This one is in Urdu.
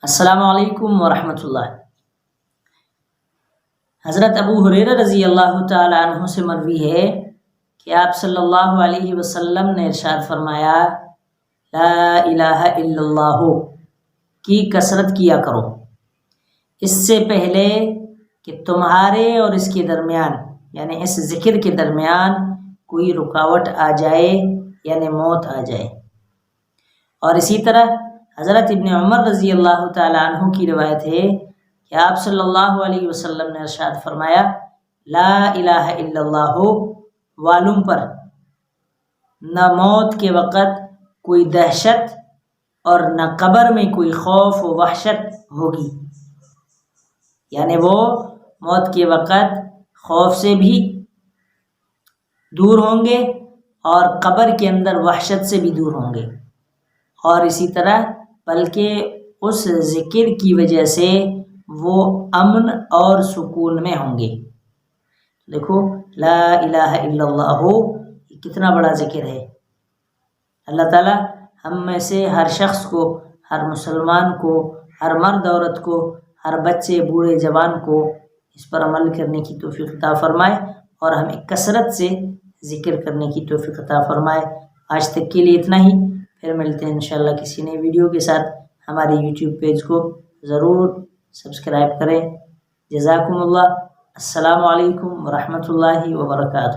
السلام علیکم ورحمۃ اللہ۔ حضرت ابو ہریرہ رضی اللہ تعالی عنہ سے مروی ہے کہ آپ صلی اللہ علیہ وسلم نے ارشاد فرمایا، لا الہ الا اللہ کی کثرت کیا کرو، اس سے پہلے کہ تمہارے اور اس کے درمیان یعنی اس ذکر کے درمیان کوئی رکاوٹ آ جائے یعنی موت آ جائے۔ اور اسی طرح حضرت ابن عمر رضی اللہ تعالی عنہ کی روایت ہے کہ آپ صلی اللہ علیہ وسلم نے ارشاد فرمایا، لا الہ الا اللہ والوں پر نہ موت کے وقت کوئی دہشت اور نہ قبر میں کوئی خوف و وحشت ہوگی، یعنی وہ موت کے وقت خوف سے بھی دور ہوں گے اور قبر کے اندر وحشت سے بھی دور ہوں گے، اور اسی طرح بلکہ اس ذکر کی وجہ سے وہ امن اور سکون میں ہوں گے۔ دیکھو لا الہ الا اللہ یہ کتنا بڑا ذکر ہے۔ اللہ تعالیٰ ہم میں سے ہر شخص کو، ہر مسلمان کو، ہر مرد عورت کو، ہر بچے بوڑھے جوان کو اس پر عمل کرنے کی توفیق عطا فرمائے اور ہمیں کثرت سے ذکر کرنے کی توفیق عطا فرمائے۔ آج تک کے لیے اتنا ہی، پھر ملتے ہیں انشاءاللہ کسی نئے ویڈیو کے ساتھ۔ ہمارے یوٹیوب پیج کو ضرور سبسکرائب کریں۔ جزاکم اللہ۔ السلام علیکم ورحمۃ اللہ وبرکاتہ۔